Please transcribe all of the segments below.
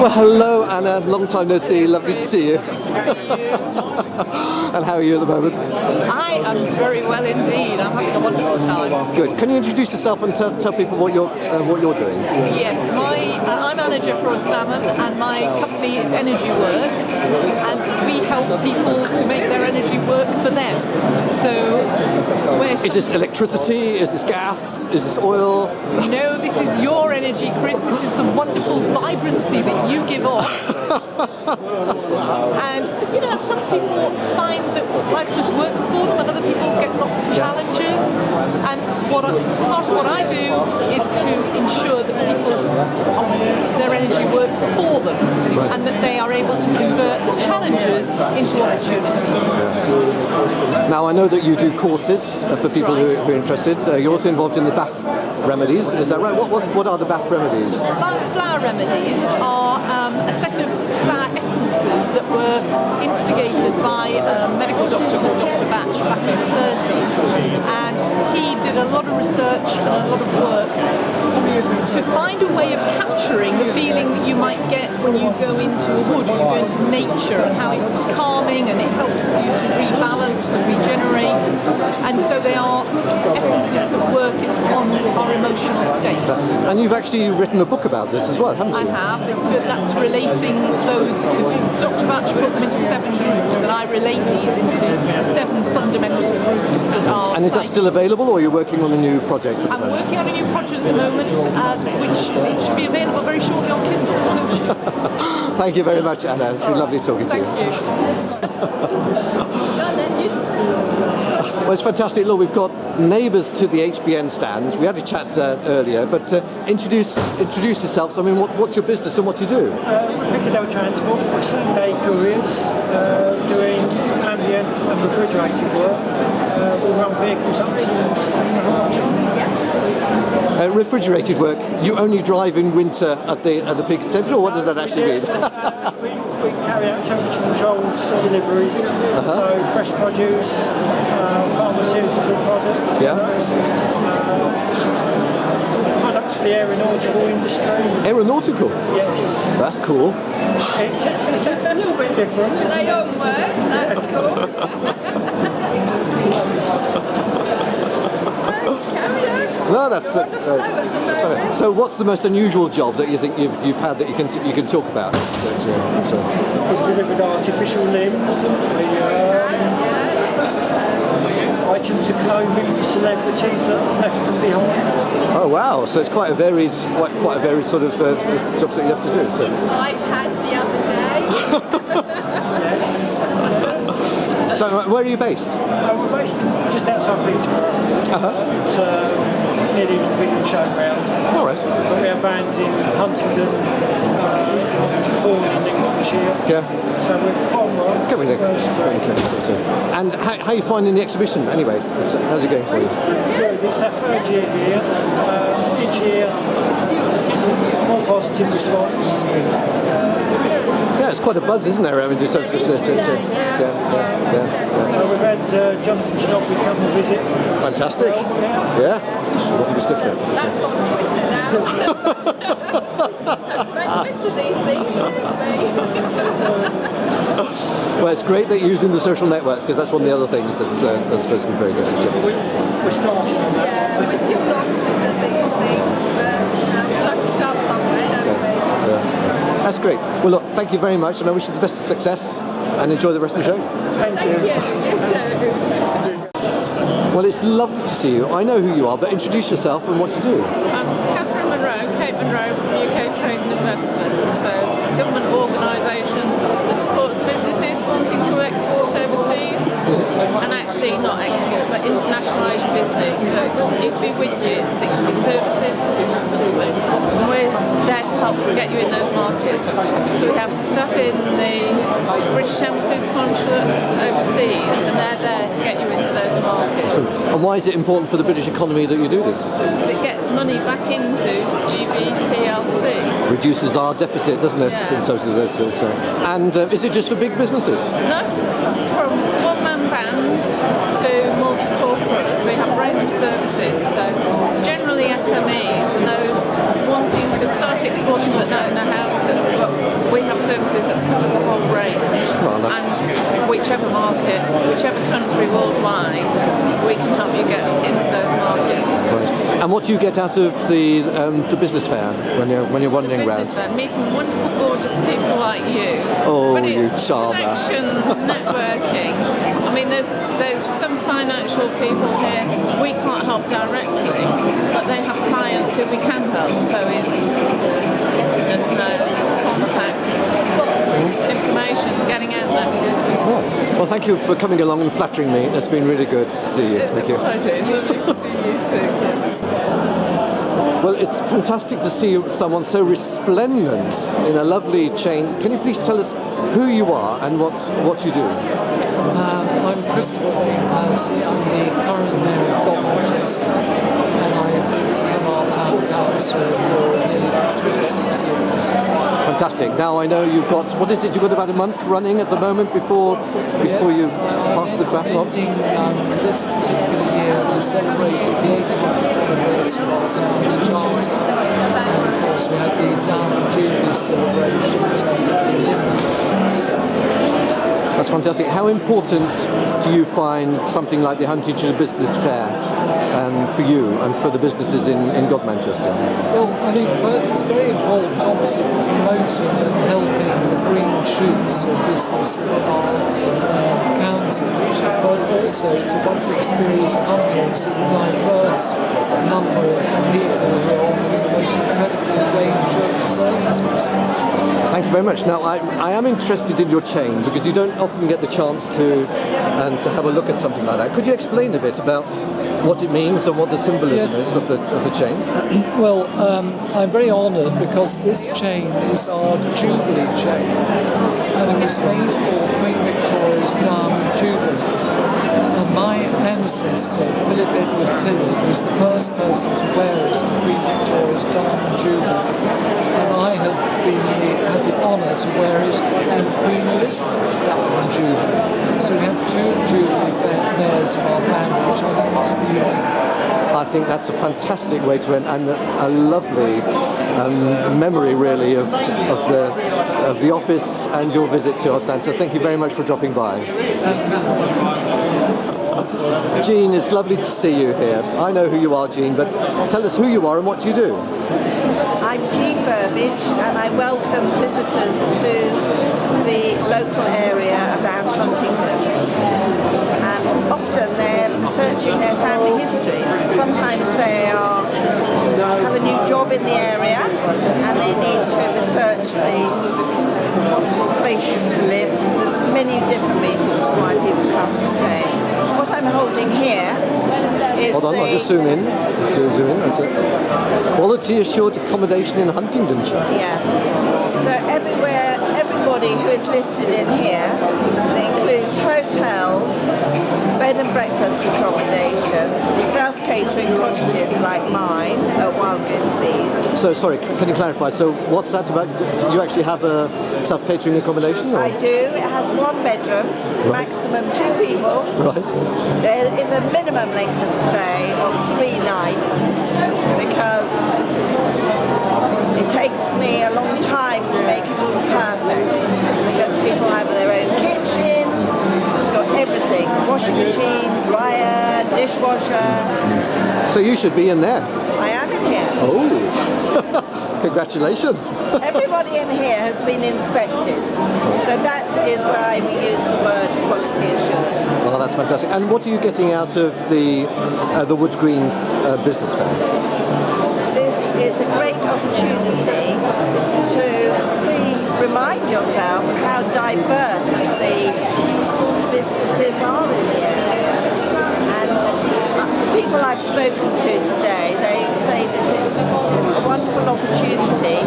Well, hello, Anna. Long time no see. Lovely to see you. And how are you at the moment? I am very well indeed. I'm having a wonderful time. Good. Can you introduce yourself and tell people what you're doing? Yes, I'm manager for a salmon, and my company is Energy Works, and we help people to make their energy work for them. So, is this electricity? Is this gas? Is this oil? No, this is your energy, Chris. This is the wonderful vibrancy that you give off. And you know, some people find that life just works for them, and other people get lots of challenges. And part of what I do is to ensure that their energy works for them, and that they are able to convert the challenges into opportunities. Now, I know that you do courses for people who are interested. You're also involved in the bath remedies, is that right? What are the bath remedies? Flower remedies are a set of flower essences that were instigated by a medical doctor called Dr. Batch back in the 30s, and he did a lot of research and a lot of work to find a way of capturing the feeling that you might get when you go into a wood or you go into nature, and how it's calming and it helps you to rebalance and regenerate. And so they are essences that work on our emotional state. And you've actually written a book about this as well, haven't you? I have. That's relating those. Dr. Batch put them into 7 groups, and I relate these into 7 fundamental groups that are. And is that still available, or are you working on a new project? I'm working on a new project at the moment, which it should be available very shortly on Kindle. Thank you very much, Anna. It's been lovely talking to you. Thank you. Well, it's fantastic. Look, we've got neighbours to the HBN stand. We had a chat earlier, but introduce yourselves. I mean, what's your business and what do you do? Picadel Transport, same-day couriers, doing ambient and refrigerated work. We run vehicles up to 7.5 tons. Refrigerated work. You only drive in winter at the Picadel Centre, or what does that actually mean? We carry out temperature-controlled deliveries, so fresh produce, pharmaceutical products, products for the aeronautical industry. Aeronautical? Yes. That's cool. It's a little bit different. They don't work, that's cool. No, that's funny. So, what's the most unusual job that you think you've had that you can talk about? We've delivered artificial limbs, items of clothing for celebrities that have left them behind. Oh wow! So it's quite a varied sort of jobs that you have to do. So. I've had the other day. Yes. So where are you based? We're based just outside Peterborough. Near the East Showground. All right. But we have vans in Huntingdon, Bourne in Godmanchester. Yeah. So we're quite well. Going there. And how are you finding the exhibition anyway? How's it going for you? Good. It's our 3rd year here. Each year it's a more positive response. Yeah, it's quite a buzz, isn't there? I mean, we've had Jonathan Ginobili come and visit. Fantastic. Yeah. What was different? That's on Twitter now. To make the best of these things. Well, it's great that you're using the social networks, because that's one of the other things that's supposed to be very good. We're starting on that. Yeah, we're still novices at these things, but we'll have to start somewhere, don't we? Yeah. That's great. Well, look, thank you very much, and I wish you the best of success, and enjoy the rest of the show. Thank you. You too. Well, it's lovely to see you. I know who you are, but introduce yourself and what you do. I'm Catherine Monroe, Kate Monroe from UK Trade and Investment. So it's a government organisation that supports businesses wanting to export overseas, and actually not export, but internationalise your business. So it doesn't need to be widgets, it can be services, consultancy. And we're there to help get you in those markets. So we have stuff in the British embassies, consulates overseas, and they're there to get you into those markets. And why is it important for the British economy that you do this? Because it gets money back into GBPLC. Reduces our deficit, doesn't it, in terms of those. And is it just for big businesses? No, from one-man bands to multi-corporates, we have a range of services. So generally SMEs and those wanting to start exporting but don't know how to. But whichever market, whichever country worldwide, we can help you get into those markets. Right. And what do you get out of the business fair when you're wandering around? Business fair, meeting wonderful, gorgeous people like you. Oh, but you it's charmer. connections, networking. I mean, there's some financial people here we can't help directly, but they have clients who we can help. So it's getting us know, contacts, information, getting out there. Oh. Well, thank you for coming along and flattering me. It's been really good to see you. It's Thank a you. pleasure. It's lovely to see you too. Well, it's fantastic to see someone so resplendent in a lovely chain. Can you please tell us who you are and what you do? I'm Christopher Vane-Percy. I'm the current mayor of Godmanchester, and I am our town council for nearly 26 years. Fantastic. Now I know you've got, what is it, you've got about a month running at the moment before you pass the baton? This particular year we celebrated the 800th anniversary of our town's charter, and of course we had the Diamond Jubilee celebrations and the Olympic celebrations. That's fantastic. How important do you find something like the Huntingdon Business-Fair for you and for the businesses in Godmanchester? Well, I think it's very important, obviously, for promoting and helping the green shoots of business within our county, but also it's a wonderful experience to come here and see the diverse number of people who are offering the most incredible range of services. Thank you very much. Now, I am interested in your chain because you don't often get the chance to have a look at something like that. Could you explain a bit about what it means and what the symbolism is of the chain? Well, I'm very honoured because this chain is our Jubilee chain, and it was made for Queen Victoria's Diamond Jubilee. And my ancestor, Philip Edward Tillard, was the first person to wear it in Queen Victoria's Diamond Jubilee. And I have had the honour to wear it in Queen Elizabeth's Diamond Jubilee. So we have two Jubilee mayors in our family, which I think must be unique. I think that's a fantastic way to end, and a lovely memory, really, of the office and your visit to our stand. So thank you very much for dropping by. Jean, it's lovely to see you here. I know who you are, Jean, but tell us who you are and what you do. I'm Jean Burbage, and I welcome visitors to the local area around Huntingdon. And often they're researching their family history. Sometimes they have a new job in the area and they need to research the possible places to live. There's many different reasons why people come and stay. What I'm holding here is Hold on, I'll just zoom in. Zoom in, that's it. Quality assured accommodation in Huntingdonshire. Yeah. So everybody who is listed in here, it includes hotels, bed and breakfast accommodation, self-catering cottages like mine at Goose Leys. So, sorry, can you clarify? So, what's that about? Do you actually have a self-catering accommodation? Or? I do. It has one bedroom, maximum 2 people. Right. There is a minimum length of stay of 3 nights because it takes me a long time to make it all perfect because people have their own kitchen, it's got everything, washing machine, dryer, dishwasher. So you should be in there. I am in here. Oh, congratulations. Everybody in here has been inspected. So that is why we use the word quality assured. Well, that's fantastic. And what are you getting out of the Wood Green Business Fair? This is a great opportunity to remind yourself how diverse the businesses are in the area. And the people I've spoken to today, they say that it's a wonderful opportunity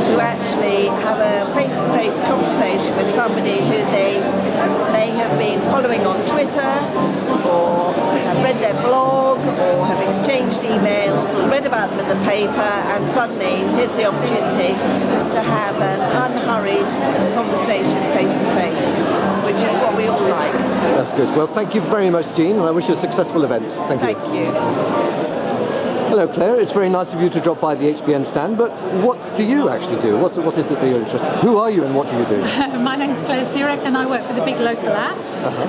to actually have a face-to-face conversation with somebody who they may have been following on Twitter or have read their blog or have exchanged emails or read about them in the paper, and suddenly here's the opportunity to have an unhurried conversation face-to-face, which is what we all like. That's good. Well, thank you very much, Jean, and I wish you a successful event. Thank you. Thank you. Hello Claire, it's very nice of you to drop by the HBN stand, but what do you actually do? What is it that you're interested in? Who are you and what do you do? My name's Claire Zurek and I work for the Big Local app,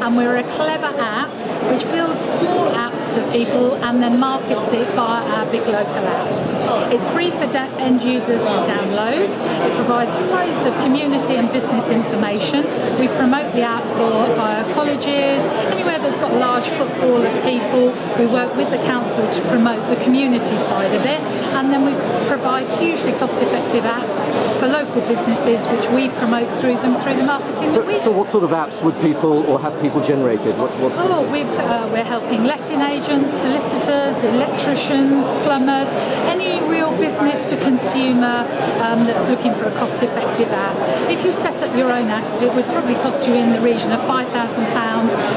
and we're a clever app which builds small apps for people and then markets it via our Big Local app. It's free for end users to download. It provides loads of community and business information. We promote the app via colleges, anywhere that's got a large footfall of people. We work with the council to promote the community side of it, and then we provide hugely cost-effective apps for local businesses which we promote through the marketing that we do. So what sort of apps would people or have people generated? We're helping letting agents, solicitors, electricians, plumbers, any real business to consumer that's looking for a cost-effective app. If you set up your own app, it would probably cost you in the region of £5,000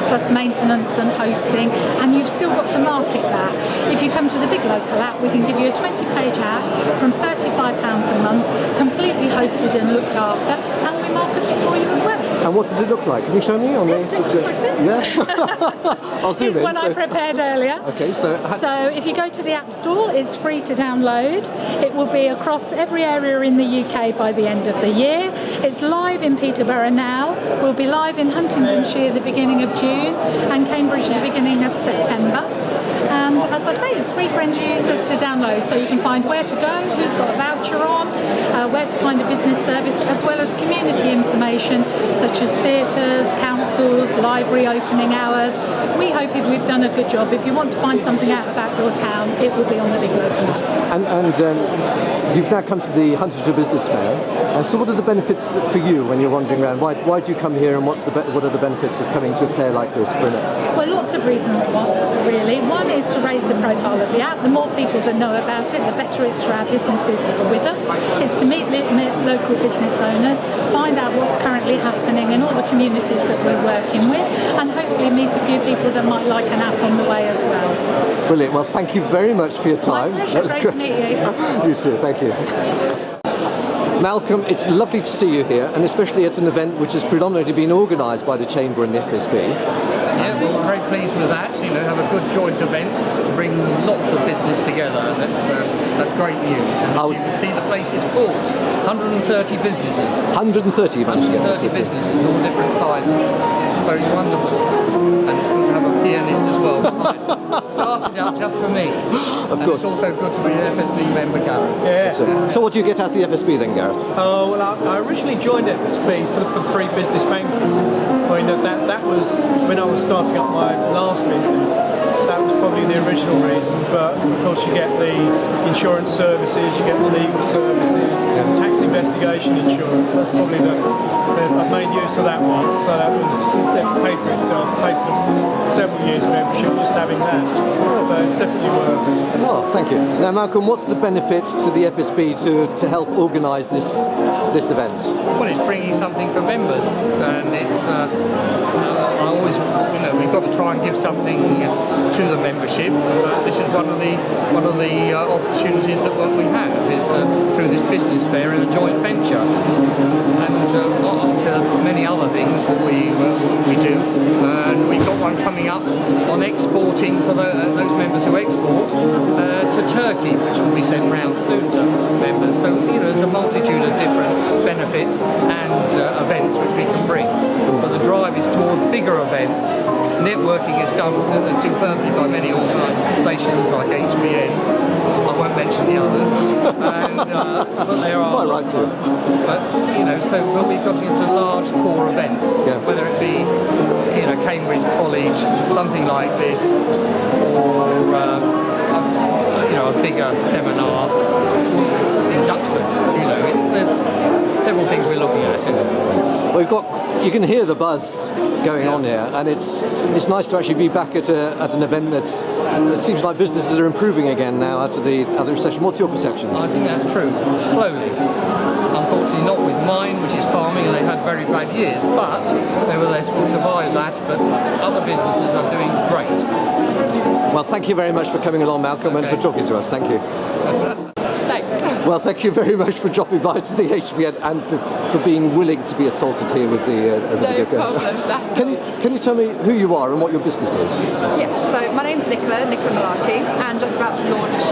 plus maintenance and hosting, and you've still got to market that. If you come to the Big Local app, we can give you a 20-page app from £35 a month, completely hosted and looked after, and we market it for you as well. And what does it look like? Can you show me? Yes, it looks like this. Yes? I'll zoom in. Here's one I prepared earlier. Okay, so if you go to the App Store, it's free to download. It will be across every area in the UK by the end of the year. It's live in Peterborough now. We'll be live in Huntingdonshire the beginning of June and Cambridge the beginning of September. And as I say, it's free for end users to download, so you can find where to go, who's got a voucher on, where to find a business service, as well as community information such as theatres, councils, library opening hours. We hope if we've done a good job, if you want to find something out about your town, it will be on the Big Local app. And you've now come to the Huntingdon-Business-Fair, and so what are the benefits for you when you're wandering around? Why do you come here, and what are the benefits of coming to a fair like this for an app? Well, lots of reasons, really. One is to raise the profile of the app. The more people that know about it, the better it's for our businesses that are with us. It's to meet local business owners, find out what's currently happening in all the communities that we're working with, and hopefully meet a few people that might like an app on the way as well. Brilliant. Well, thank you very much for your time. My pleasure. Great to meet you. You too. Thank you. Malcolm, it's lovely to see you here, and especially at an event which has predominantly been organised by the Chamber and the FSB. Yeah, well, we're very pleased with that. Have a good joint event to bring lots of business together. That's great news. And as you can see, the place is full. 130 businesses. 130 you managed to get. 130 businesses, all different sizes. So it's wonderful. And it's good to have a pianist as well. Started out just for me. Of course. It's also good to be an FSB member, Gareth. Yeah. So what do you get out of the FSB then, Gareth? Oh, well, I originally joined FSB for the free business banking. I mean, that was when I was starting up my last business. That was probably the original reason, but of course you get the insurance services, you get the legal services, tax investigation insurance. That's probably I've made use of that one, so that paid for itself. Paid for several years membership just having that. So it's definitely worth it. Oh, thank you. Now, Malcolm, what's the benefits to the FSB to help organise this event? Well, it's bringing something for members, and it's I always, we've got to try and give something to the membership. This is one of the opportunities that what we have is through this business fair in a joint venture, and to many other things that we do. And we've got one coming up on exporting for those members who export to Turkey, which will be sent round soon to members. So there's a multitude of different benefits and events which we can bring. But the drive is towards bigger events. Networking is done superbly by many organisations like HBN. I won't mention the others, but there are quite lots right of others. But we've got into large core events, whether it be Cambridge College, something like this, or a bigger seminar in Duxford. There's several things we're looking at. Well, you can hear the buzz going on here, and it's nice to actually be back at an event that seems like businesses are improving again now after the recession. What's your perception? I think that's true. Slowly. Unfortunately not with mine, which is farming, and they've had very bad years, but nevertheless we'll survive that, but other businesses are doing great. Well, thank you very much for coming along, Malcolm, and for talking to us. Thank you. Thanks. Well, thank you very much for dropping by to the HBN and for being willing to be assaulted here with the No problems at all. Can you tell me who you are and what your business is? Yeah, so my name's Nicola Malarkey, and just about to launch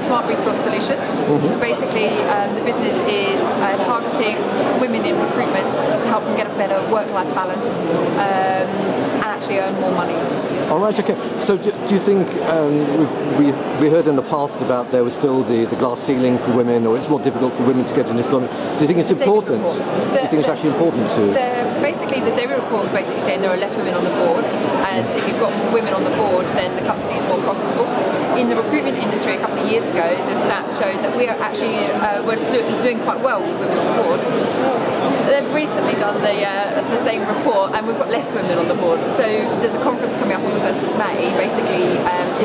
Smart Resource Solutions. Basically, the business is targeting women in recruitment to help them get a better work-life balance and actually earn more money. All right, okay. So do you think, we heard in the past about there was still the glass ceiling for women, or it's more difficult for women to get into employment. Do you think it's important? Do you think it's actually important to? Basically, the Daily Report is basically saying there are less women on the board, and if you've got women on the board, then the company is more profitable. In the recruitment industry a couple of years ago, the stats showed that we are actually doing quite well with women on the board. They've recently done the same report, and we've got less women on the board. So there's a conference coming up on the 1st of May, basically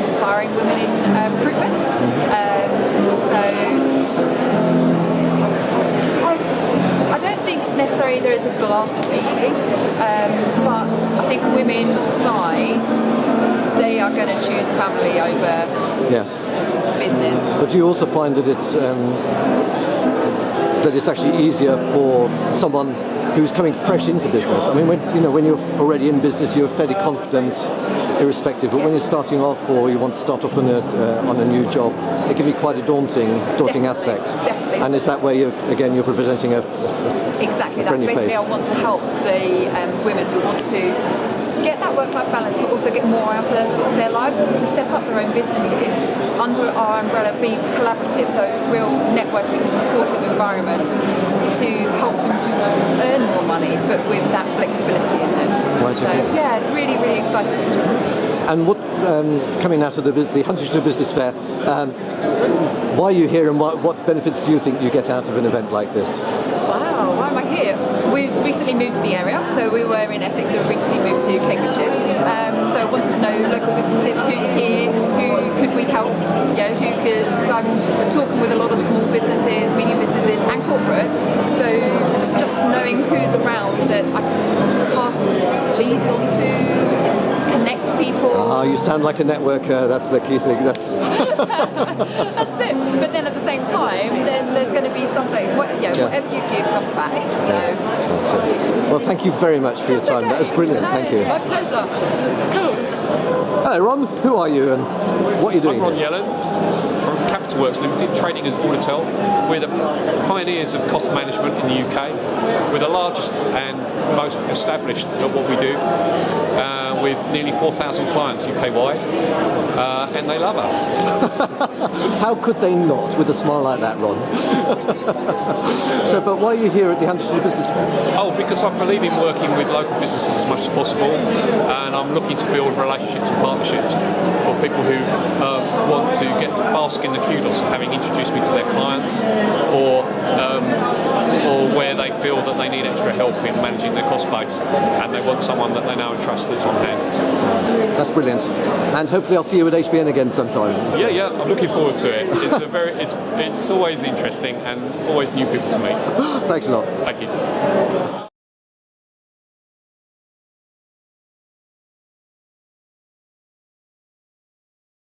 inspiring women in recruitment. I don't think necessarily there is a glass ceiling, but I think women decide they are going to choose family over business. But do you also find that it's actually easier for someone who's coming fresh into business? I mean, when you're already in business, you're fairly confident, irrespective. But when you're starting off, or you want to start off on a new job, it can be quite a daunting aspect. Definitely. And is that where you're presenting a exactly? That's basically face. I want to help the women who want to get that work-life balance, but also get more out of their lives, to set up their own businesses under our umbrella, be collaborative, so real networking, supportive environment to help them to earn more money, but with that flexibility in them. Right, so okay. yeah, it's really, really exciting opportunity. And what coming out of the Huntingdon-Business-Fair, why are you here, and what benefits do you think you get out of an event like this? Wow, why am I here? We've recently moved to the area, so we were in Essex and recently moved to Cambridgeshire. So I wanted to know local businesses, who's here, who could we help, who could, because I'm talking with a lot of small businesses, medium businesses and corporates, so just knowing who's around that I can pass leads on to, connect people. You sound like a networker, that's the key thing. That's That's it. But then at the same time, then there's going to be something, whatever you give comes back. So. Well, thank you very much for your time. That was brilliant. Thank you. My pleasure. Cool. Hello, Ron. Who are you and what are you doing? I'm Ron Yellen from Capital Works Limited, trading as Auditel. We're the pioneers of cost management in the UK. We're the largest and most established at what we do, with nearly 4,000 clients UK-wide, and they love us. How could they not, with a smile like that, Ron? So, but why are you here at the Huntingdon-Business-Fair? Oh, because I believe in working with local businesses as much as possible, and I'm looking to build relationships and partnerships for people who want to bask in the kudos of having introduced me to their clients, or where they feel that they need extra help in managing their cost base, and they want someone that they know and trust that's on hand. That's brilliant. And hopefully I'll see you at HBN again sometime. Yeah, I'm looking forward to it. It's always interesting and always new people to meet. Thanks a lot. Thank you.